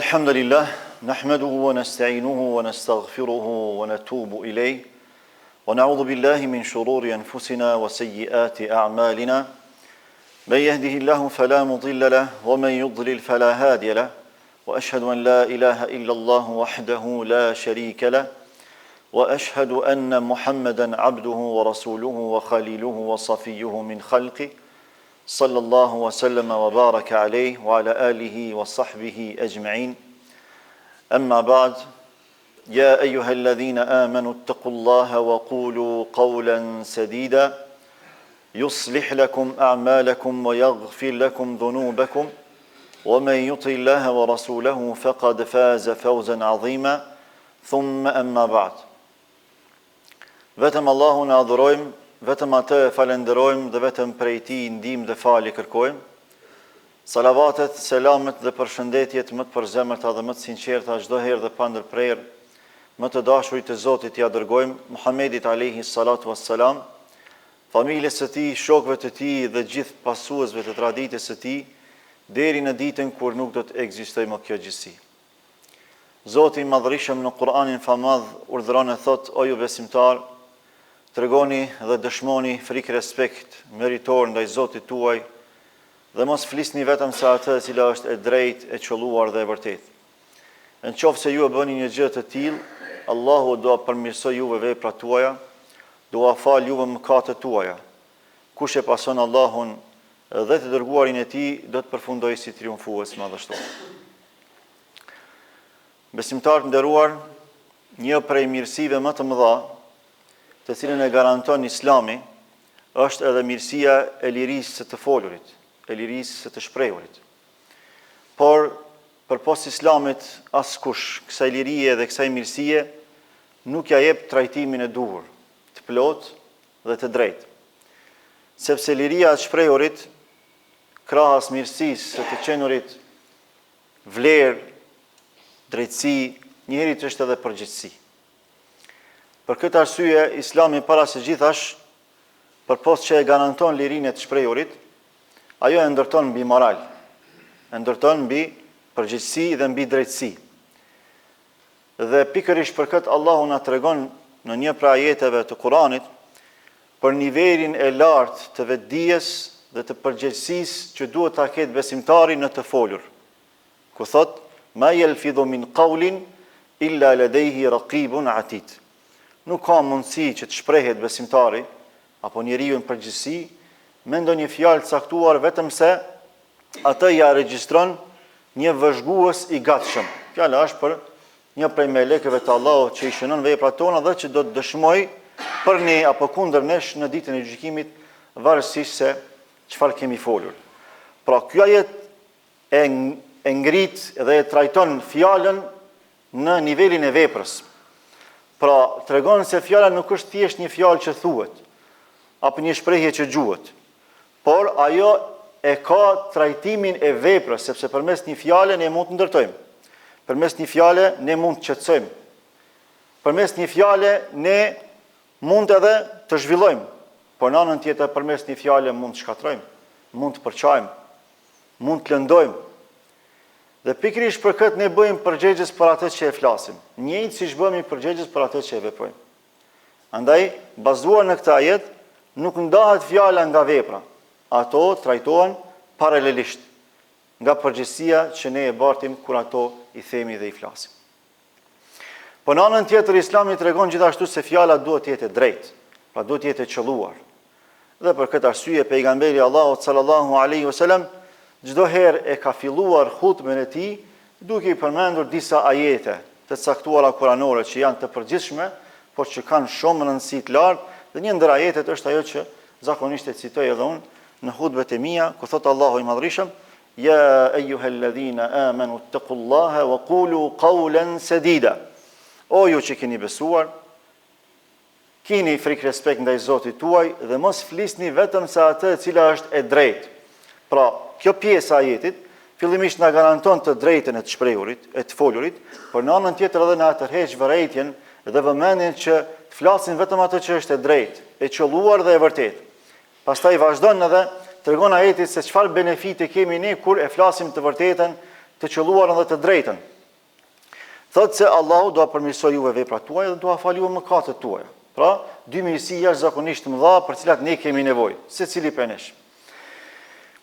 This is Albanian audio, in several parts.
إن الحمد لله نحمده ونستعينه ونستغفره ونتوب إليه ونعوذ بالله من شرور أنفسنا وسيئات أعمالنا من يهده الله فلا مضل له ومن يضلل فلا هادي له وأشهد أن لا إله إلا الله وحده لا شريك له وأشهد أن محمدا عبده ورسوله وخليله وصفيه من خلقه صلى الله وسلم وبارك عليه وعلى آله وصحبه أجمعين أما بعد يا أيها الذين آمنوا اتقوا الله وقولوا قولا سديدا يصلح لكم أعمالكم ويغفر لكم ذنوبكم ومن يطع الله ورسوله فقد فاز فوزا عظيما ثم أما بعد vetëm Allahun e adhurojmë, vetëm atë e falenderojmë dhe vetëm prej tij ndihmë dhe falje kërkojmë. Salavatet, selamet dhe përshëndetjet më të përzemërta dhe më të sinqerta çdo herë dhe pa ndërprerje, më të dashurit të Zotit ja dërgojmë Muhamedit alayhi salatu wassalam, familjes së tij, shokëve të tij dhe gjithë pasuesve të traditës së tij, deri në ditën kur nuk do të ekzistojë më kjo gjësi. Zoti i Madhërisëm në Kur'anin famadh urdhëron e thot: o ju besimtar, tregoni dhe dëshmoni frikë respekt meritor ndaj Zotit tuaj dhe mos flisni vetëm se atë e cila është e drejtë, e qelluar dhe e vërtetë. Në qoftë se ju e bëni një gjë të tillë, Allahu do ta përmirësoj juve veprat tuaja, do ta fal juve mëkatet tuaja. Kush e pason Allahun dhe të dërguarin e tij, do të përfundojë si triumfues madhështor. Besimtarë të nderuar, një prej mirësive më të mëdha të cilën e garanton Islami, është edhe mirësia e lirisë së të folurit, e lirisë së të shprehurit. Por, përpos Islamit, askush kësaj lirie dhe kësaj mirësie nuk ja jep trajtimin e duhur, të plot dhe të drejtë. Sepse liria e shprehurit, krahas mirësisë së të qenurit, vlerë, drejtësi, njëherët është edhe përgjegjësi. Për këtë arsye, Islami para së gjithash, përpos që e garanton lirinë e të shprehurit, ajo e ndërton mbi moral, e ndërton mbi përgjegjësi dhe mbi drejtësi. Dhe pikërisht për këtë Allahu na tregon në një prej ajeteve të Kuranit për nivelin e lartë të vetdijes dhe të përgjegjësisë që duhet ta ketë besimtari në të folur. Ku thot: ma yalfidhu min qawlin illa ladayhi raqibun atid. Nuk ka mundësi që të shprehet besimtari apo njeriu në përgjithësi me ndonjë fjalë caktuar vetëm se atë ja regjistron një vëzhgues i gatshëm. Fjala është për një prej melekëve të Allahut që i shënon veprat tona dhe që do të dëshmoj për ne apo kundër nesh në ditën e gjykimit, varësisht se çfarë kemi folur. Pra, ky ajet e ngrit dhe e trajton fjalën në nivelin e veprës. Pra, tregon se fjala nuk është thjesht një fjalë që thuhet, apo një shprehje që gjuhet, por ajo e ka trajtimin e veprës, sepse përmes një fjale ne mund të ndërtojmë, përmes një fjale ne mund të qetësojmë, përmes një fjale ne mund edhe të zhvillojmë, por në anën tjetër përmes një fjale mund të shkatrojmë, mund të përçajmë, mund të lëndojmë. Dhe pikërisht për këtë ne bëjmë përgjegjës për atë që e flasim, njëjtë siç bëhemi përgjegjës për atë që e veprojmë. Andaj, bazuar në këtë ajet, nuk ndahet fjala nga vepra. Ato trajtohen paralelisht nga përgjegjësia që ne e bartim kur ato i themi dhe i flasim. Po në anën tjetër, Islami tregon gjithashtu se fjala duhet të jetë e drejtë, pra duhet të jetë e qelluar. Dhe për këtë arsye pejgamberi Allahut sallallahu alaihi wasallam çdo herë e ka filluar hutbën e tij duke i përmendur disa ajete të caktuara kuranore që janë të përgjithshme, por që kanë shumë rëndësi të lartë, dhe një ndër ajetet është ajo që zakonisht e citoj edhe unë në hutbet e mia, ku thot Allahu i Madhërisëm: ya ayyuhalladhina amanu taqullaha wa qulu qawlan sadida. O ju që keni besuar, keni frikë respekt ndaj Zotit tuaj dhe mos flisni vetëm se atë e cila është e drejtë. Pra, kjo pjesë e ajetit fillimisht na garanton të drejtën e të shprehurit, e të folurit, por në anën tjetër edhe na tërheq vërejtjen dhe vëmendjen që të flasin vetëm atë që është e drejtë, e qelluar dhe e vërtetë. Pastaj vazhdon edhe tregon ajeti se çfarë benefite kemi ne kur e flasim të vërtetën, të qelluarën dhe të drejtën. Thotë se Allahu do përmirësoj juve veprat tuaja dhe do falë juve mëkatet tuaja. Pra, dy mirësi jashtëzakonisht të mëdha për cilat ne kemi nevojë, secili prej nesh.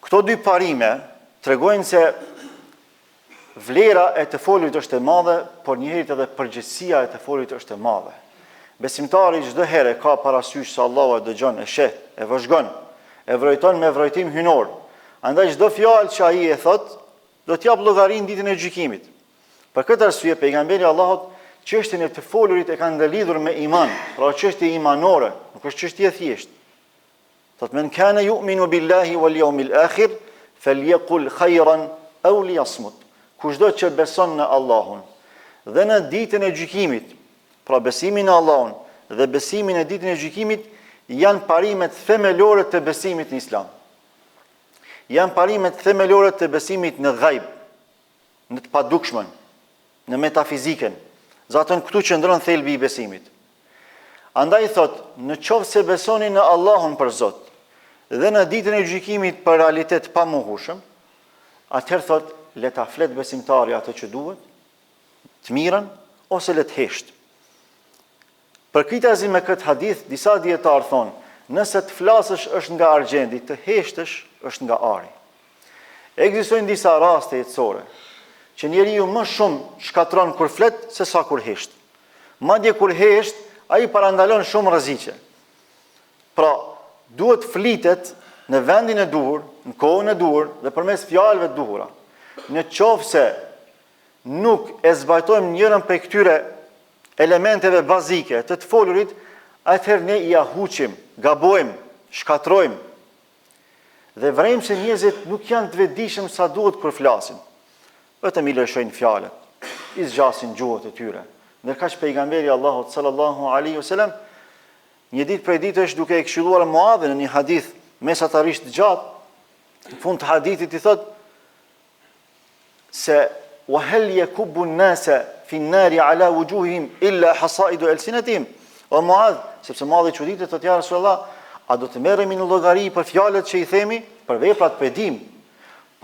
Këto dy parime tregojnë se vlera e të folurit është e madhe, por njëherët edhe përgjegjësia e të folurit është e madhe. Besimtari çdo herë ka parasysh se Allahu e dëgjon, e sheh, e vëzhgon, e vrojton me vrojtim hynor. Andaj çdo fjalë që ai e thot, do t'jap llogarinë ditën e gjykimit. Për këtë arsye pejgamberi Allahut çështjen e të folurit e ka ndëlidhur me iman, pra çështje imanore, nuk është çështje e thjeshtë. Thot men kana yu'minu billahi wal yawmil akhir falyaqul khayran aw liyasmut. Kushdo që beson në Allahun dhe në ditën e gjykimit, pra besimin në Allahun dhe besimin në ditën e gjykimit janë parimet themelore të besimit në Islam. Janë parimet themelore të besimit në ghaib, në të padukshmen, në metafiziken. Zatën këtu qëndron thelbi i besimit. Andaj thot, në qoftë se besoni në Allahun për Zot dhe në ditën e gjykimit për realitet pa mohueshëm, atëherë thot, le ta flet besimtari atë që duhet, të mirën ose le të hesht. Për kujtesi me këtë hadith, disa dietar thonë, nëse të flasësh është nga argjendi, të heshtësh është nga ari. Ekzistojnë disa raste jetësore që njeriu më shumë shkatron kur flet se sa kur hesht. Madje kur hesht, ai parandalon shumë rreziqe. Pra, duhet flitet në vendin e duhur, në kohën e duhur dhe përmes fjalëve të duhura. Në qoftë se nuk e zbajtojmë njërin prej këtyre elementeve bazike të folurit, atëherë ne ja huqim, gabojmë, shkatrojmë dhe vrejmë se njerëzit nuk janë të vetëdijshëm sa duhet kur flasin. Vetëm i lëshojnë fjalët, i zgjasin gjuhët e tyre. Ndërkaq pejgamberi Allahut sallallahu alaihi wasallam një ditë prej ditësh duke e këshilluar Muadhin në një hadith mesatarisht gjatë, në fund të hadithit i thot se wa hal yakubbu an-nasa fi an-nari ala wujuhihim illa hasaidu alsinatihim. O Muadh, sepse Muadhi çuditë thotë ja Rasulullah, a do të merremi në llogari për fjalët që i themi, për veprat për dim,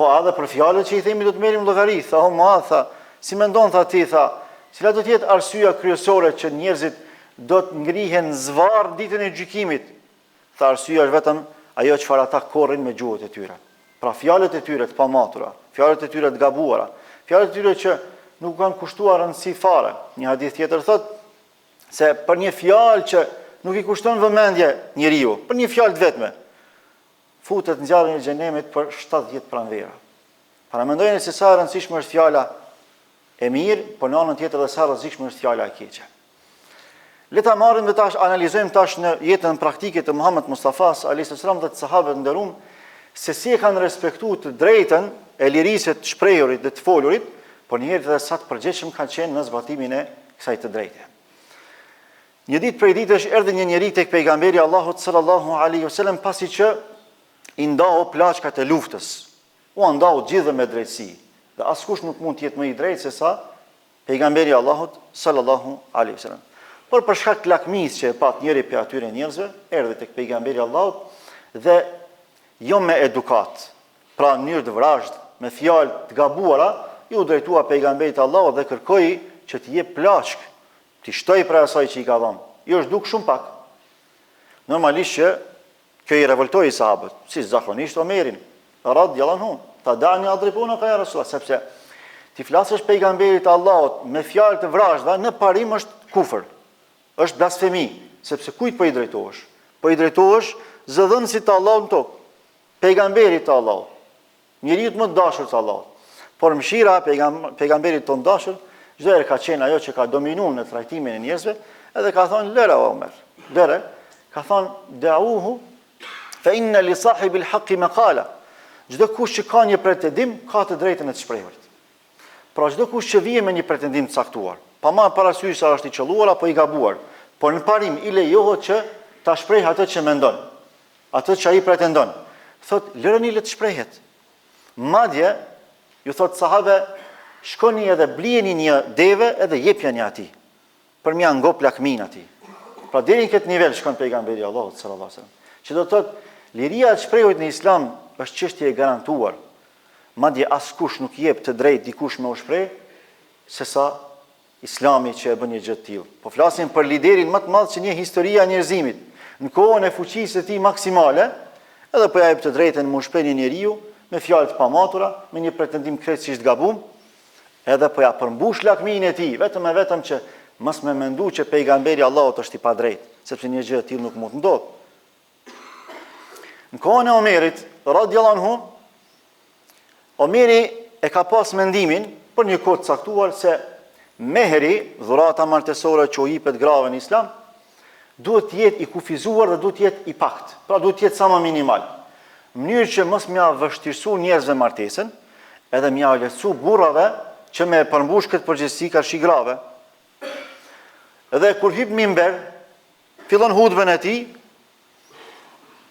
po edhe për fjalët që i themi do të merrim llogari. Tha o Muadh, tha, si mendon tha ti, tha, cila do të jetë arsyeja kryesore që njerëzit do të ngrihen zvarr ditën e gjykimit? Tha arsyeja është vetëm ajo çfarë ata korrin me gjuhët e tyre. Pra fjalët e tyre të pamatura, fjalët e tyre të gabuara, fjalët e tyre që nuk kanë kushtuar rëndësi fare. Një hadith tjetër thotë se për një fjalë që nuk i kushton vëmendje njeriu, për një fjalë të vetme, futet në zjarrin e xhenemit për 70 pranvera. Para mendojeni se sa e rëndësishme është fjala e mirë, por në anën tjetër edhe sa rrezikshme është fjala e keqe. Le ta marrim dhe tash analizojmë tash në jetën praktike të Muhammed Mustafas alayhis salam dhe të sahabëve të nderuar se si e kanë respektuar të drejtën e lirisë të shprehurit dhe të folurit, por njëherë edhe sa të përgjegjshëm kanë qenë në zbatimin e kësaj të drejte. Një ditë prej ditësh erdhi një njeri tek pejgamberi Allahut sallallahu alaihi wasallam pasi që i ndahu plaçkat e luftës. U ndahu gjithë me drejtësi. Dhe askush nuk mund të jetë më i drejtë se sa pejgamberi Allahut sallallahu alaihi wasallam. Por për shkak të lakmisë që e pat njëri prej atyre njerëzve, erdhi tek pejgamberi Allahut dhe jo me edukat, pra në mënyrë të vrazhd, me fjalë të gabuara, ju drejtua pejgamberit Allahut dhe kërkoi që t'i jep plaçk, t'i shtoj për asaj që i ka dhënë. Jo është duk shumë pak. Normalisht që kjo i revoltoi sahabët, si zakonisht Omerin, radhiyallahu anhu, ta dani adripuna ka ja Rasulullah, sepse ti flasësh pejgamberit Allahut me fjalë të vrazhda, në parim është kufër. Është blasfemi, sepse kujt po i drejtohesh? Po i drejtohesh zëdhënësit të Allahut në tokë, pejgamberit të Allahut, njeriu më të dashur të Allahut. Por mëshira pejgamberit tonë dashur, çdo herë ka qenë ajo që ka dominuar në trajtimin e njerëzve, edhe ka thonë lëra Omer, lëra, ka thonë da'uhu fa inna li sahibil haqqi maqala. Çdo kush që ka një pretendim ka të drejtën e të shprehurit. Pra çdo kush që vije me një pretendim të caktuar, pa marrë parasysh sa është i qelluar apo i gabuar, por në parim i lejohet që ta shpreh atë që mendon, atë që ai pretendon. Thot lëreni le të shprehet. Madje ju thot sahabe, shkoni edhe blieni një deve edhe jepjani atij, për mja ngop lakmin atij. Pra deri në këtë nivel shkon pejgamberi Allahut sallallahu alaihi wasallam. Që do të thotë liria e shprehurit në Islam është çështje e garantuar. Madje askush nuk jep të drejtë dikush me u shpreh sesa Islami që e bën një gjë të tillë. Po flasim për liderin më të madh që një historia e njerëzimit, në kohën e fuqisë së tij maksimale, edhe po ja jep të drejtën më shpeni njeriu me fjalë të pamatura, me një pretendim krejtësisht gabum, edhe po ja përmbush lakmin e tij, vetëm e vetëm që mos më mendu që pejgamberi Allahut është i padrejtë, sepse një gjë e tillë nuk mund të ndodhë. Në kohën e Omerit, radhiyallahu anhu, Omeri e ka pas mendimin për një kohë të caktuar se mehri, dhurata martesore që u jepet grave në Islam, duhet të jetë i kufizuar dhe duhet të jetë i pakt. Pra duhet të jetë sa më minimal. Në mënyrë që mos m'ia vështirësu njerëzve martesën, edhe m'ia lehtësu burrave që me përmbush këtë përgjegjësi ka shi grave. Edhe kur hip mimber, fillon hutbën e tij,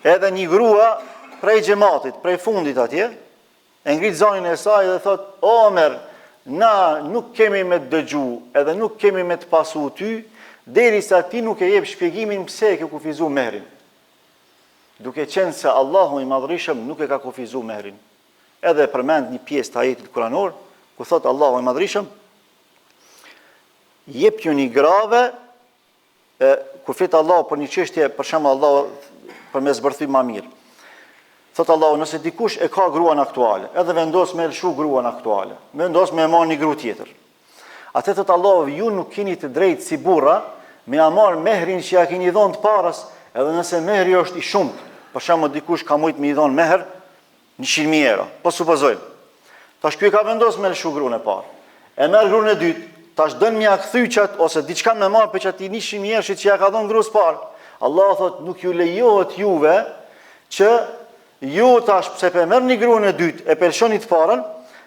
edhe një grua prej xhamatit, prej fundit atje, e ngrit zanin e saj dhe thot: "Omer, na nuk kemi me të dëgju, edhe nuk kemi me të pasu ty, derisa ti nuk e jep shpjegimin pse e ke kufizu mehrin." Duke qenë se Allahu i Madhërisëm nuk e ka kufizu mehrin. Edhe përmend një pjesë të ajetit kuranor, ku thot Allahu i Madhërisëm: "Jep ju një grave", kur flet Allahu për një çështje, për shembull Allahu për me zbërthyer më mirë. Thot Allahu, nëse dikush e ka gruan aktuale, edhe vendos me lëshu gruan aktuale, vendos me marrë një gru tjetër. Atë thot Allahu, ju nuk keni të drejtë si burra me ia marr mehrin që ja keni dhënë të parës, edhe nëse mehri është i shumt. Për shembull dikush ka mujt me i dhënë meher 100.000 euro. Po supozojmë. Tash ky ka vendosur me lëshu gruan e parë. E merr gruan e dytë, tash dën m'ia kthy çat ose diçka më marr për çati 100.000 euro që ja ka dhënë gruas parë. Allah thot, nuk ju lejohet juve që ju tash pse pe merr një gruan e dytë e pelshoni të parën,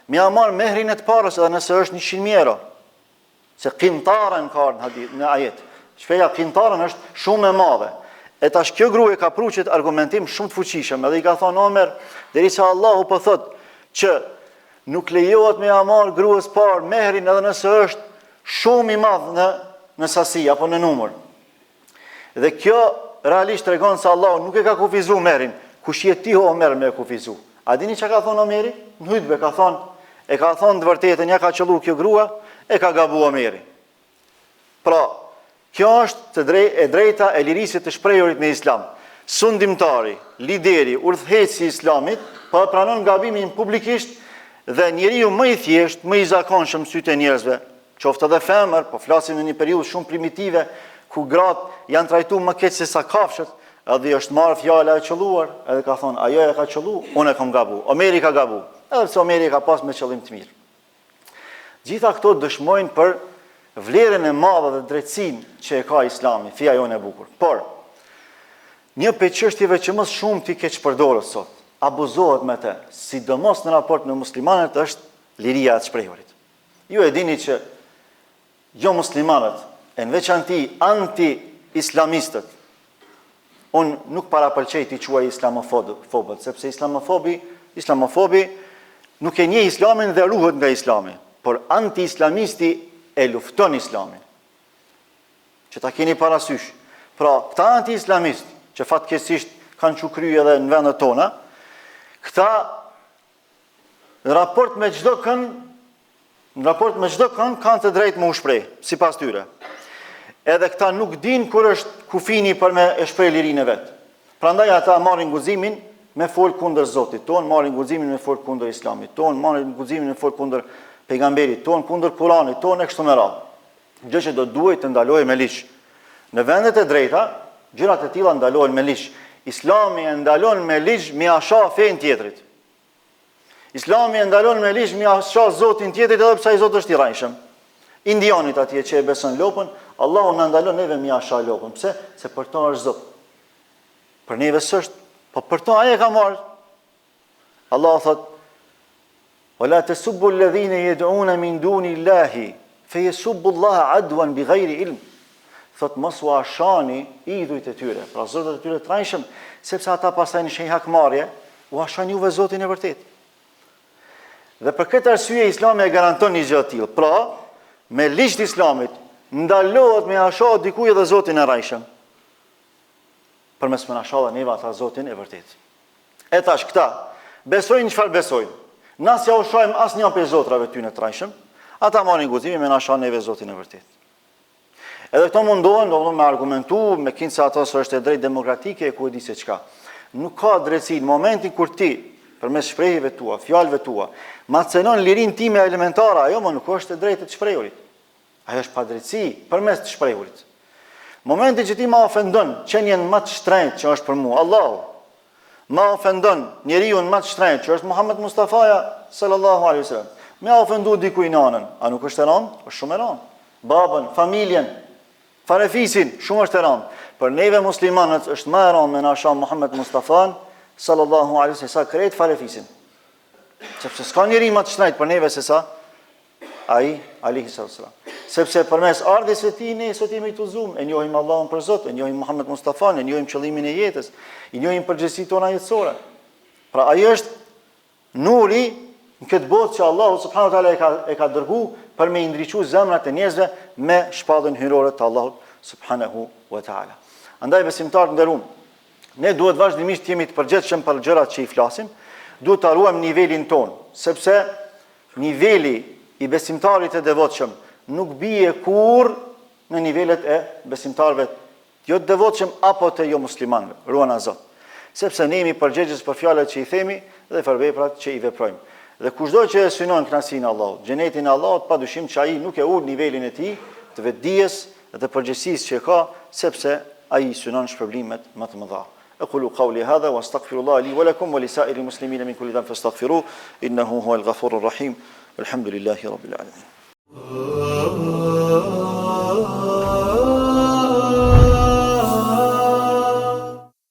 m'ia marr mehrin e të parës edhe nëse është 100.000 euro. Se qintaren ka në ajet. Shpeja qintaren është shumë e madhe. E tash kjo grua ka pru që të argumentim shumë të fuqishëm, edhe i ka thonë Omer, derisa Allahu po thot që nuk lejohet me ia marr gruas parë mehrin edhe nëse është shumë i madh në sasi apo në numër. Dhe kjo realisht tregon se Allahu nuk e ka kufizuar mehrin. Kush je ti Omer me kufizu? A dini çka ka thonë Omeri? Në hutbë ka thonë të vërtetën, ja ka qellu kjo grua, e ka gabu Omeri. Pra, kjo është e drejta e lirisë të shprehurit në Islam. Sundimtari, lideri, udhëheqësi i Islamit, po pranon gabimin publikisht dhe njeriu më i thjesht, më i zakonshëm sytë e njerëzve, qoftë edhe femër, po flasim në një periudhë shumë primitive ku gratë janë trajtuar më keq se sa kafshët, edhe është marrë fjala e qelluar, edhe ka thonë, ajo e ka qellu, unë e kam gabu. Omeri ka gabu, edhe pse Omeri ka pas me qëllim të mirë. Gjitha këto dëshmojnë për vlerën e madhe dhe drejtësinë që e ka Islami, feja jonë e bukur. Por një prej çështjeve që më shumë ti keq përdoret sot, abuzohet me të, sidomos në raport me muslimanët, është liria e shprehurit. Ju e dini që jo muslimanët, e në veçanti anti-islamistët, unë nuk parapëlqej t'i quaj islamofobët, sepse islamofobi nuk e njeh Islamin dhe ruhet nga Islami, por anti-islamisti e lufton Islamin. Që ta keni parasysh. Pra, këta anti-islamistë, që fatkeqësisht kanë çukry edhe në vendet tona, këta në raport me çdo kënd kanë të drejtë më u shpreh, sipas tyre. Edhe këta nuk din kur është kufini për me e shpreh lirinë e vet. Prandaj ata marrin guximin me fol kundër Zotit ton, marrin guximin me fol kundër Islamit ton, marrin guximin me fol kundër pejgamberit ton, kundër Kuranit ton e kështu me radhë. Gjë që do duhet të ndalohet me ligj. Në vendet e drejta, gjërat e tilla ndalohen me ligj. Islami e ndalon me ligj mi asha fen tjetrit. Islami e ndalon me ligj mi asha Zotin tjetrit edhe pse ai Zot është i rrajshëm. Indianit atje që e beson lopën, Allahu na ndalon neve mi asha lopën. Pse? Se për to është Zot. Për neve s'është, po për to ai e ka marrë. Allah thot: "Wala tasubbu alladhina yad'una min duni Allahi, fayasubbu Allaha adwan bighayri ilm." Thot mos u ashani idhujt e tyre, pra zotët e tyre të rrajshëm, sepse ata pastaj në shenjë hakmarrje u ashani juve Zotin e vërtet. Dhe për këtë arsye Islami e garanton një gjë të tillë. Pra, me ligj të Islamit ndalohet me asha dikujt edhe Zotin e rrajshëm. Përmes me asha dhe neve ata Zotin e vërtet. E tash këta besojnë çfarë besojnë. Na s'ja ushojmë asnjë prej zotrave ty në të rrajshëm, ata marrin guximin me na shoh neve Zotin e vërtet. Edhe këto mundohen, do me argumentu, me kinë se ato së është e drejt demokratike e ku e di se qka. Nuk ka drejtësi në momentin kur ti, përmes shprehjeve tua, fjalëve tua, macenon lirin time elementare, ajo më nuk është e drejtë të shprehurit. Ajo është pa drejtësi përmes të shprehurit. Momentin që ti ma ofendon qenjen më të shtrenjtë që është për mua, Allahu, ma ofendon njeriu më të shtrenjtë që është Muhammed Mustafaja sallallahu alaihi wasallam. Me ofendu dikuj nanën, a nuk është e rëndë? Është shumë e rëndë. Babën, familjen, farefisin, shumë është e rëndë. Për neve muslimanët është më e rëndë me na shoh Muhammed Mustafan sallallahu alaihi wasallam sa krejt farefisin. Sepse s'ka njeri më të shtrenjtë për neve se sa ai alaihi sallam. Sepse përmes ardhes së tij ne sot jemi të udhëzuar, e njohim Allahun për Zot, e njohim Muhammed Mustafan, e njohim qëllimin e jetës, i njohim përgjegjësitë tona jetësore. Pra ai është nuri në këtë botë që Allahu subhanahu wa taala e ka dërgu për me ndriçu zemrat e njerëzve me shpallën hyrore të Allahut subhanahu wa taala. Andaj besimtarë nderuam, ne duhet vazhdimisht të jemi të përgjithshëm për gjërat që i flasim, duhet ta ruajmë nivelin ton, sepse niveli i besimtarit të devotshëm nuk bie kur në nivelet e besimtarëve jo të devotshëm apo të jo muslimanëve, ruana Zot. Sepse ne jemi përgjegjës për fjalët që i themi dhe për veprat që i veprojmë. Dhe kushdo që e synon kënaqësinë e Allahut, xhenetin e Allahut, padyshim që ai nuk e ul nivelin e tij të vetdijes dhe të përgjegjësisë që ka, sepse ai synon shpërblimet më të mëdha. أقول قولي هذا وأستغفر الله لي ولكم ولسائر المسلمين من كل ذنب فاستغفروه إنه هو الغفور الرحيم الحمد لله رب العالمين.